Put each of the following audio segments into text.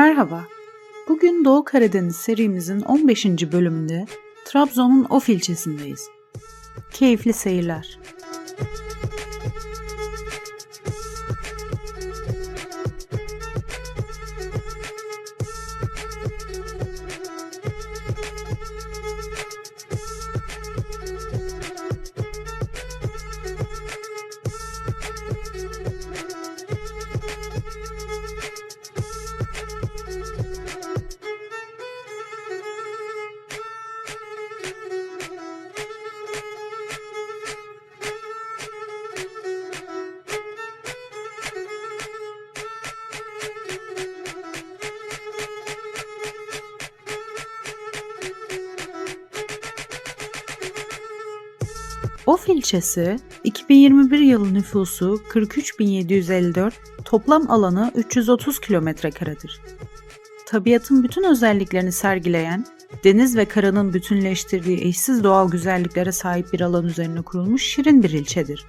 Merhaba, bugün Doğu Karadeniz serimizin 15. bölümünde Trabzon'un Of ilçesindeyiz. Keyifli seyirler. Of ilçesi, 2021 yılı nüfusu 43.754, toplam alanı 330 kilometrekaredir. Tabiatın bütün özelliklerini sergileyen, deniz ve karanın bütünleştirdiği eşsiz doğal güzelliklere sahip bir alan üzerine kurulmuş şirin bir ilçedir.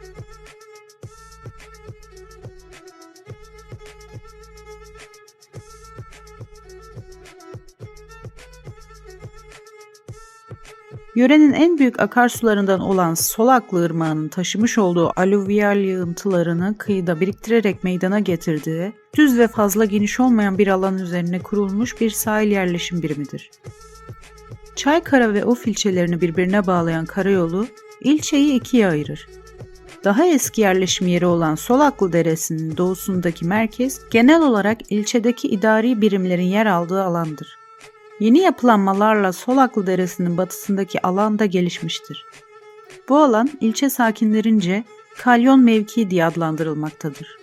Yörenin en büyük akarsularından olan Solaklı Irmağı'nın taşımış olduğu alüvyal yığıntılarını kıyıda biriktirerek meydana getirdiği, düz ve fazla geniş olmayan bir alan üzerine kurulmuş bir sahil yerleşim birimidir. Çaykara ve Of ilçelerini birbirine bağlayan karayolu, ilçeyi ikiye ayırır. Daha eski yerleşim yeri olan Solaklı Deresi'nin doğusundaki merkez, genel olarak ilçedeki idari birimlerin yer aldığı alandır. Yeni yapılanmalarla Solaklı Deresi'nin batısındaki alan da gelişmiştir. Bu alan ilçe sakinlerince Kalyon Mevkii diye adlandırılmaktadır.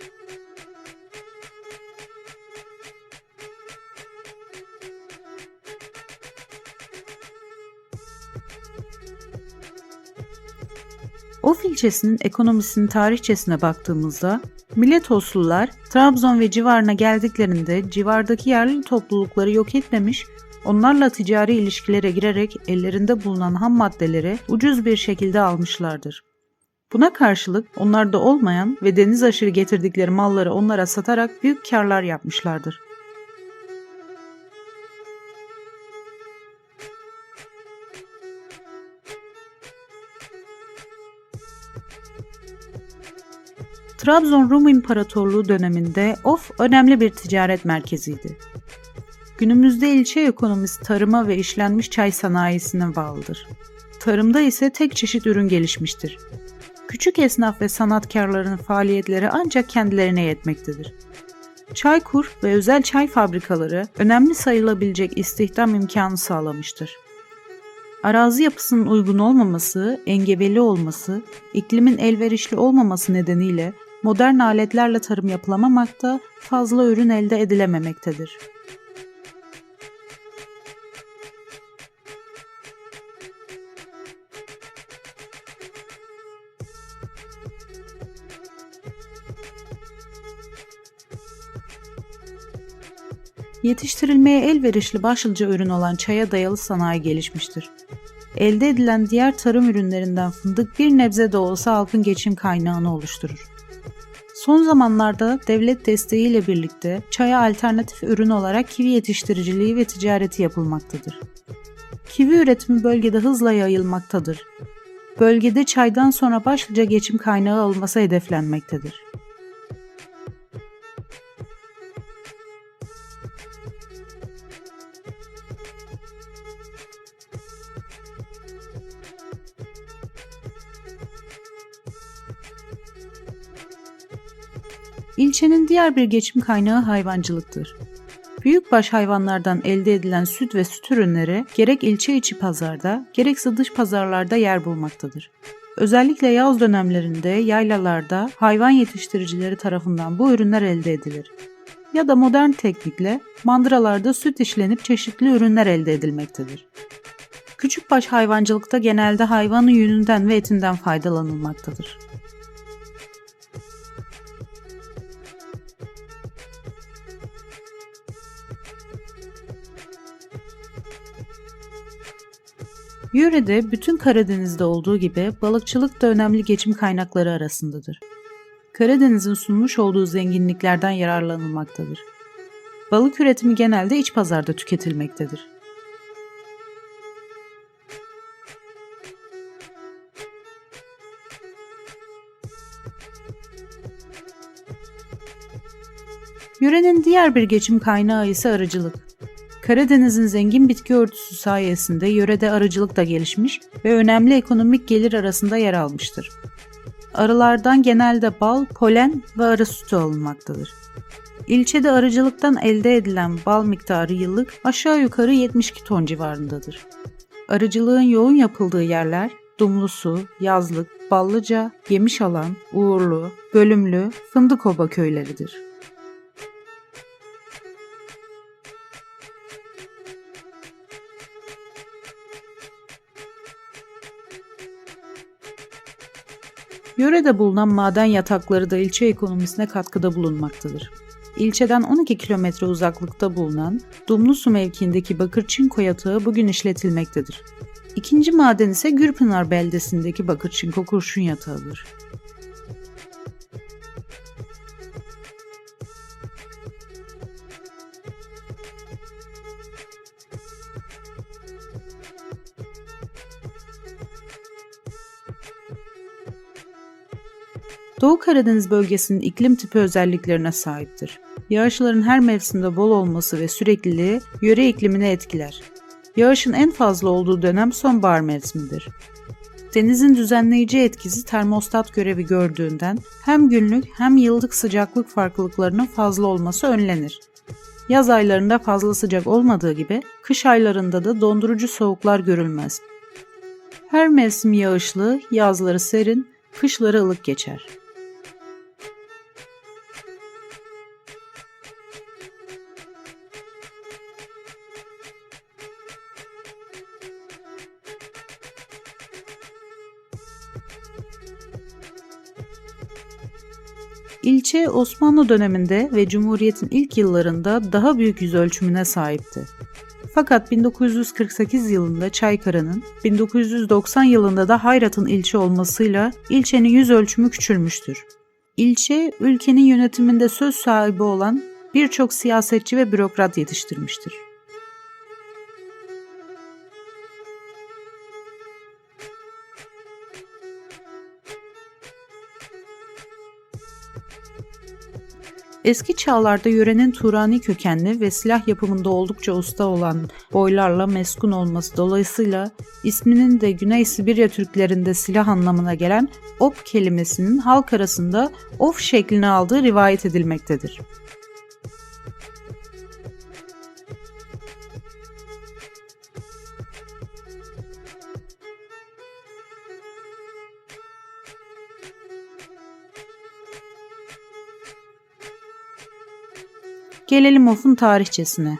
Of ilçesinin ekonomisinin tarihçesine baktığımızda, Miletoslular Trabzon ve civarına geldiklerinde civardaki yerli toplulukları yok etmemiş, onlarla ticari ilişkilere girerek ellerinde bulunan ham maddeleri ucuz bir şekilde almışlardır. Buna karşılık onlarda olmayan ve deniz aşırı getirdikleri malları onlara satarak büyük karlar yapmışlardır. Trabzon Rum İmparatorluğu döneminde Of önemli bir ticaret merkeziydi. Günümüzde ilçe ekonomisi tarıma ve işlenmiş çay sanayisine bağlıdır. Tarımda ise tek çeşit ürün gelişmiştir. Küçük esnaf ve sanatkarların faaliyetleri ancak kendilerine yetmektedir. Çaykur ve özel çay fabrikaları önemli sayılabilecek istihdam imkanı sağlamıştır. Arazi yapısının uygun olmaması, engebeli olması, iklimin elverişli olmaması nedeniyle modern aletlerle tarım yapılamamakta, fazla ürün elde edilememektedir. Yetiştirilmeye elverişli başlıca ürün olan çaya dayalı sanayi gelişmiştir. Elde edilen diğer tarım ürünlerinden fındık bir nebze de olsa halkın geçim kaynağını oluşturur. Son zamanlarda devlet desteğiyle birlikte çaya alternatif ürün olarak kivi yetiştiriciliği ve ticareti yapılmaktadır. Kivi üretimi bölgede hızla yayılmaktadır. Bölgede çaydan sonra başlıca geçim kaynağı olması hedeflenmektedir. İlçenin diğer bir geçim kaynağı hayvancılıktır. Büyükbaş hayvanlardan elde edilen süt ve süt ürünleri gerek ilçe içi pazarda gerekse dış pazarlarda yer bulmaktadır. Özellikle yaz dönemlerinde yaylalarda hayvan yetiştiricileri tarafından bu ürünler elde edilir. Ya da modern teknikle mandıralarda süt işlenip çeşitli ürünler elde edilmektedir. Küçükbaş hayvancılıkta genelde hayvanın yününden ve etinden faydalanılmaktadır. Yörede bütün Karadeniz'de olduğu gibi balıkçılık da önemli geçim kaynakları arasındadır. Karadeniz'in sunmuş olduğu zenginliklerden yararlanılmaktadır. Balık üretimi genelde iç pazarda tüketilmektedir. Yörenin diğer bir geçim kaynağı ise arıcılık. Karadeniz'in zengin bitki örtüsü sayesinde yörede arıcılık da gelişmiş ve önemli ekonomik gelir arasında yer almıştır. Arılardan genelde bal, polen ve arı sütü alınmaktadır. İlçede arıcılıktan elde edilen bal miktarı yıllık aşağı yukarı 72 ton civarındadır. Arıcılığın yoğun yapıldığı yerler Dumlusu, Yazlık, Ballıca, Yemişalan, Uğurlu, Bölümlü, Fındıkoba köyleridir. Yörede bulunan maden yatakları da ilçe ekonomisine katkıda bulunmaktadır. İlçeden 12 kilometre uzaklıkta bulunan Dumlusu mevkiindeki Bakırçinko yatağı bugün işletilmektedir. İkinci maden ise Gürpınar beldesindeki Bakırçinko kurşun yatağıdır. Doğu Karadeniz bölgesinin iklim tipi özelliklerine sahiptir. Yağışların her mevsimde bol olması ve sürekliliği yöre iklimini etkiler. Yağışın en fazla olduğu dönem sonbahar mevsimidir. Denizin düzenleyici etkisi termostat görevi gördüğünden hem günlük hem yıllık sıcaklık farklılıklarının fazla olması önlenir. Yaz aylarında fazla sıcak olmadığı gibi kış aylarında da dondurucu soğuklar görülmez. Her mevsim yağışlı, yazları serin, kışları ılık geçer. İlçe Osmanlı döneminde ve Cumhuriyet'in ilk yıllarında daha büyük yüz ölçümüne sahipti. Fakat 1948 yılında Çaykara'nın, 1990 yılında da Hayrat'ın ilçe olmasıyla ilçenin yüz ölçümü küçülmüştür. İlçe, ülkenin yönetiminde söz sahibi olan birçok siyasetçi ve bürokrat yetiştirmiştir. Eski çağlarda yörenin Turani kökenli ve silah yapımında oldukça usta olan boylarla meskun olması dolayısıyla isminin de Güney Sibirya Türklerinde silah anlamına gelen op kelimesinin halk arasında of şeklini aldığı rivayet edilmektedir. Gelelim ofun tarihçesine.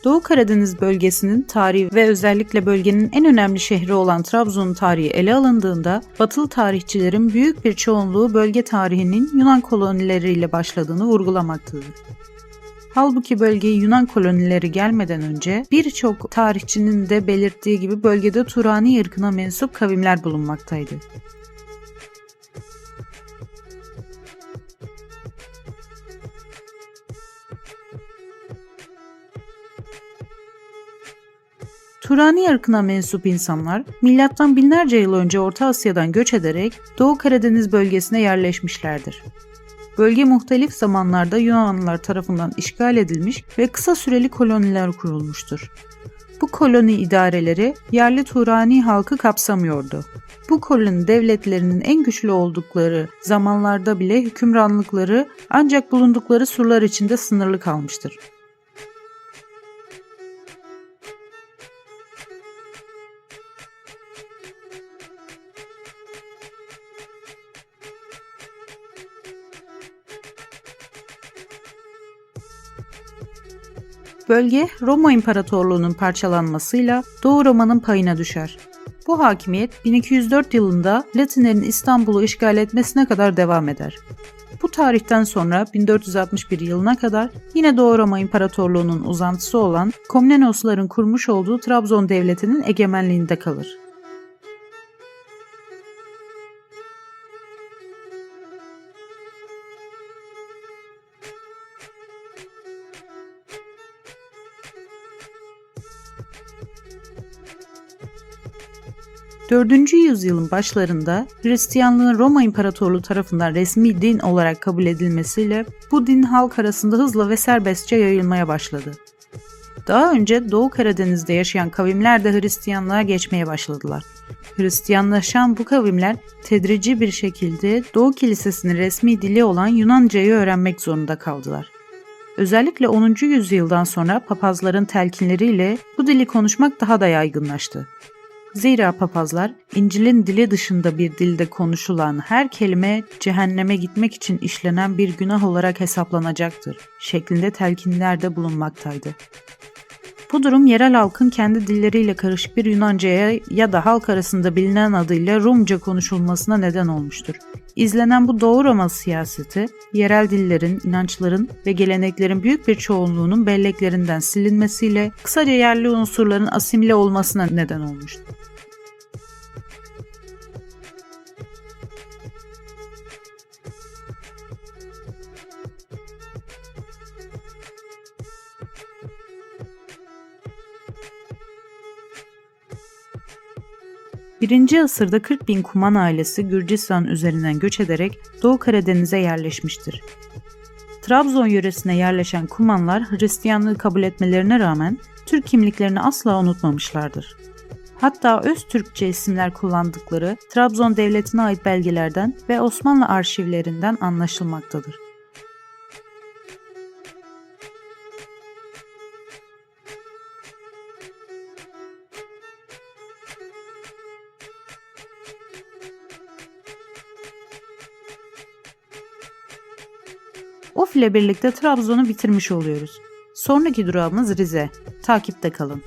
Doğu Karadeniz bölgesinin tarihi ve özellikle bölgenin en önemli şehri olan Trabzon'un tarihi ele alındığında, Batılı tarihçilerin büyük bir çoğunluğu bölge tarihinin Yunan kolonileriyle başladığını vurgulamaktadır. Halbuki bölgeye Yunan kolonileri gelmeden önce birçok tarihçinin de belirttiği gibi bölgede Turani ırkına mensup kavimler bulunmaktaydı. Turani ırkına mensup insanlar, milattan binlerce yıl önce Orta Asya'dan göç ederek Doğu Karadeniz bölgesine yerleşmişlerdir. Bölge muhtelif zamanlarda Yunanlılar tarafından işgal edilmiş ve kısa süreli koloniler kurulmuştur. Bu koloni idareleri yerli Turani halkı kapsamıyordu. Bu koloni devletlerinin en güçlü oldukları zamanlarda bile hükümranlıkları ancak bulundukları surlar içinde sınırlı kalmıştır. Bölge, Roma İmparatorluğu'nun parçalanmasıyla Doğu Roma'nın payına düşer. Bu hakimiyet 1204 yılında Latinlerin İstanbul'u işgal etmesine kadar devam eder. Bu tarihten sonra 1461 yılına kadar yine Doğu Roma İmparatorluğu'nun uzantısı olan Komnenosların kurmuş olduğu Trabzon Devleti'nin egemenliğinde kalır. 4. yüzyılın başlarında Hristiyanlığın Roma İmparatorluğu tarafından resmi din olarak kabul edilmesiyle bu din halk arasında hızla ve serbestçe yayılmaya başladı. Daha önce Doğu Karadeniz'de yaşayan kavimler de Hristiyanlığa geçmeye başladılar. Hristiyanlaşan bu kavimler tedrici bir şekilde Doğu Kilisesi'nin resmi dili olan Yunancayı öğrenmek zorunda kaldılar. Özellikle 10. yüzyıldan sonra papazların telkinleriyle bu dili konuşmak daha da yaygınlaştı. Zira papazlar, İncil'in dili dışında bir dilde konuşulan her kelime cehenneme gitmek için işlenen bir günah olarak hesaplanacaktır şeklinde telkinlerde bulunmaktaydı. Bu durum yerel halkın kendi dilleriyle karışık bir Yunanca'ya ya da halk arasında bilinen adıyla Rumca konuşulmasına neden olmuştur. İzlenen bu Doğu Roma siyaseti, yerel dillerin, inançların ve geleneklerin büyük bir çoğunluğunun belleklerinden silinmesiyle kısaca yerli unsurların asimile olmasına neden olmuştur. Birinci asırda 40.000 Kuman ailesi Gürcistan üzerinden göç ederek Doğu Karadeniz'e yerleşmiştir. Trabzon yöresine yerleşen Kumanlar Hristiyanlığı kabul etmelerine rağmen Türk kimliklerini asla unutmamışlardır. Hatta Öztürkçe isimler kullandıkları Trabzon devletine ait belgelerden ve Osmanlı arşivlerinden anlaşılmaktadır. Of ile birlikte Trabzon'u bitirmiş oluyoruz. Sonraki durağımız Rize. Takipte kalın.